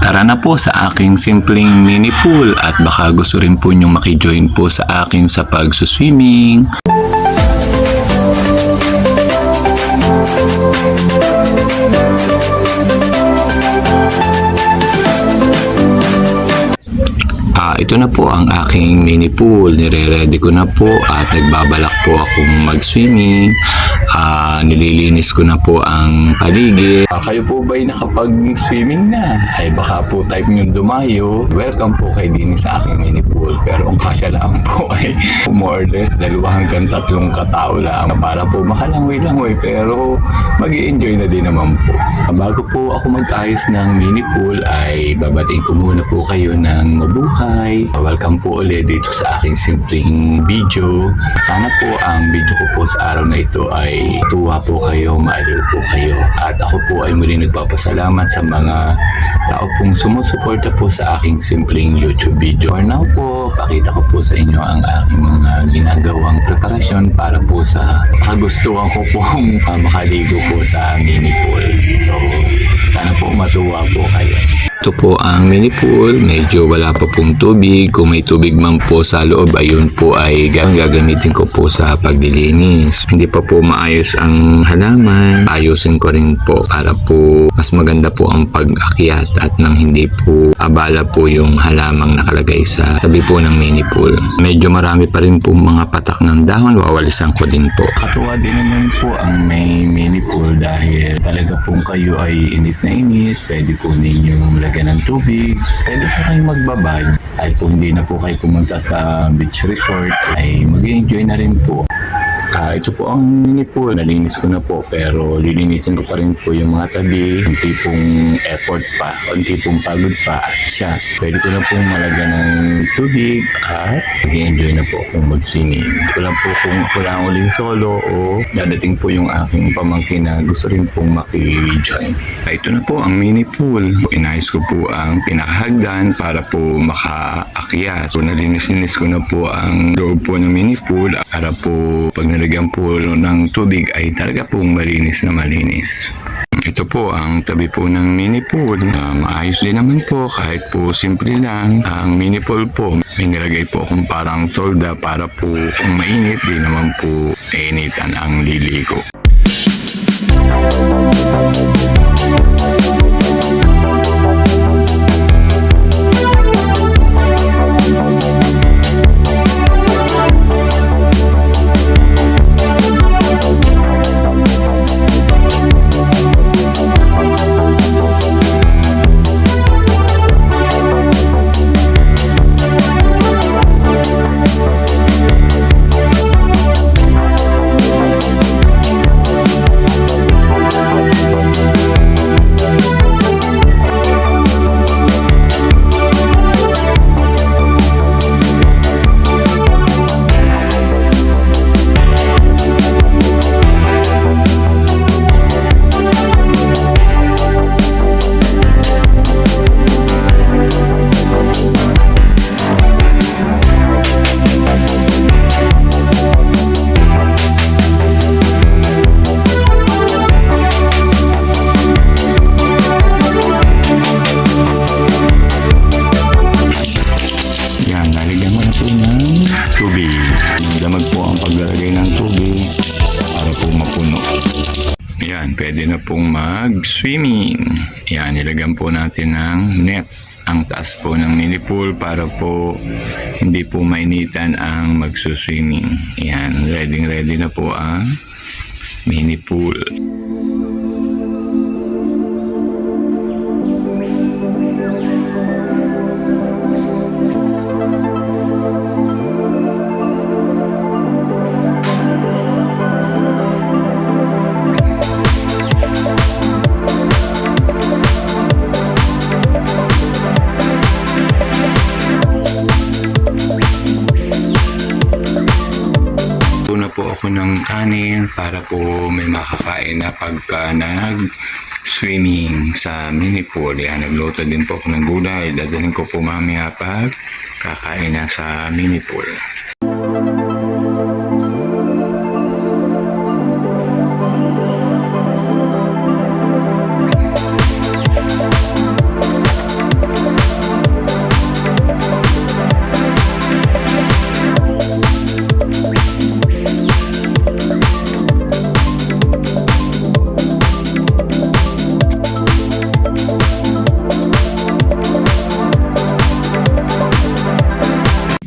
Tara na po sa aking simpleng mini pool at baka gusto rin po nyong makijoin po sa akin sa pagsuswimming. Ito na po ang aking mini pool. Nire-ready ko na po at nagbabalak po akong mag-swimming. Nililinis ko na po ang paligid. Kayo po ba'y nakapag-swimming na? Ay baka po type nyo dumayo. Welcome po kayo din sa aking mini pool. Pero ang kasya lang po ay more or less 2 hanggang 3 katao lang. Para po makalangway-langway pero mag-i-enjoy na din naman po. Bago po ako mag-ayos ng mini pool ay babatiin ko muna po kayo ng mabuhay. Welcome po ulit dito sa aking simpleng video. Sana po ang video ko po sa araw na ito ay tuwa po kayo, maaliw po kayo. At ako po ay muli nagpapasalamat sa mga tao pong sumusuporta po sa aking simpleng YouTube video. For now po, pakita ko po sa inyo ang aking mga ginagawang preparasyon para po sa kagustuhan ko pong makaligo po sa mini pool. So, sana po matuwa po kayo. Ito po ang mini pool, medyo wala pa pong tubig. Kung may tubig man po sa loob, ayun po ay gagamitin ko po sa paglilinis. Hindi pa po maayos ang halaman, ayusin ko rin po para po mas maganda po ang pag-akyat at nang hindi po abala po yung halamang nakalagay sa tabi po ng mini pool. Medyo marami pa rin po mga patak ng dahon, wawalisan ko din po. Katuwa din naman po ang may mini pool dahil talaga pong kayo ay init na init, pwede po ninyong lagyan ng tubig, pwede po kayong magbabad. Ay kung hindi na po kayo pumunta sa beach resort, ay mag-enjoy na rin po. Ito po ang mini pool. Nalinis ko na po pero lilinisin ko pa rin po yung mga tabi. Yung tipong effort pa, yung tipong pagod pa siya. Pwede ko na pong malagyan ng tubig at mag-enjoy na po akong mag-swimming. Ito lang po kung ako lang uling solo o dadating po yung aking pamangkin na gusto rin pong maki-join. Ito na po ang mini pool. Inayos ko po ang pinakahagdan para po makaakyat. Nalinis ko na po ang loob po ng mini pool para po pag nalagyan po ng tubig ay talaga pong malinis na malinis. Ito po ang tabi po ng mini pool. Maayos din naman po kahit po simple lang. Ang mini pool po, may nilagay po akong parang tolda para po kung mainit, di naman po initan ang liligo. Damag po ang paglalagay ng tubig para po mapuno. Yan, pwede na pong mag-swimming. Yan, nilagyan po natin ng net ang taas po ng mini pool para po hindi po mainitan ang magsuswimming. Yan, ready na po ang mini pool. Po ako ng kanin para po may makakain na pagka nag-swimming sa mini pool. Yan, nagluto din po ako ng gulay. Dadalhin ko po mamaya pag kakain na sa mini pool.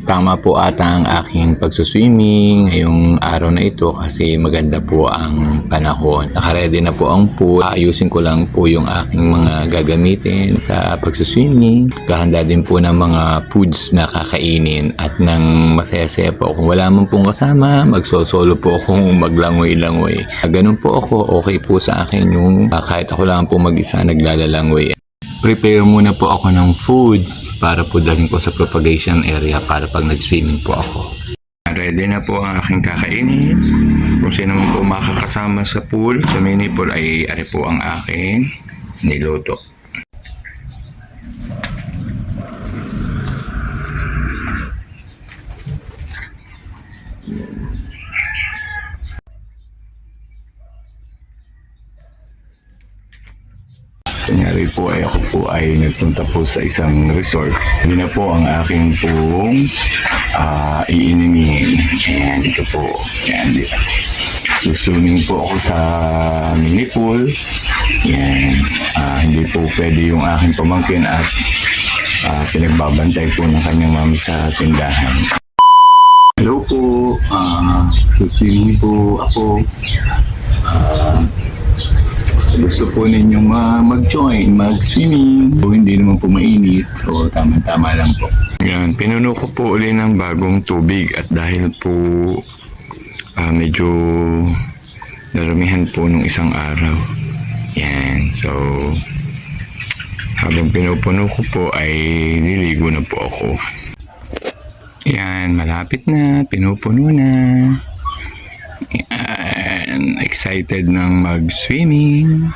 tama po ata ang aking pagsuswimming ngayong araw na ito kasi maganda po ang panahon. Nakaredy na po ang pool. Ayusin ko lang po yung aking mga gagamitin sa pagsuswimming. Gahanda din po ng mga foods na kakainin at nang masaya-saya po. Kung wala man pong kasama, magsosolo po akong maglangoy-langoy. Ganun po ako, okay po sa akin yung kahit ako lang po mag-isa naglalalangoy. Prepare muna po ako ng foods para po dalhin ko sa propagation area para pag nag-swimming po ako. Ready na po ang aking kakainin. Kung sino man po makakasama sa pool, sa mini pool ay ari po ang aking niluto. Kunyari po ay ako po ay nagpunta po sa isang resort. Hindi na po ang aking pong iinimin. Ayan, dito po. Ayan, dito. Suswimming po ako sa mini pool. Ayan. Hindi po pwede yung aking pamangkin at pinagbabantay po ng kanyang mami sa tindahan. Hello po. Suswimming po ako. Gusto po ninyong mag-join, mag-swimming. So, hindi naman po mainit. So, tama-tama lang po. Yan, pinuno ko po uli ng bagong tubig at dahil po medyo narumihan po nung isang araw. Yan, so habang pinupuno ko po ay niligo na po ako. Yan, malapit na, pinupuno na. Yan, excited ng mag-swimming.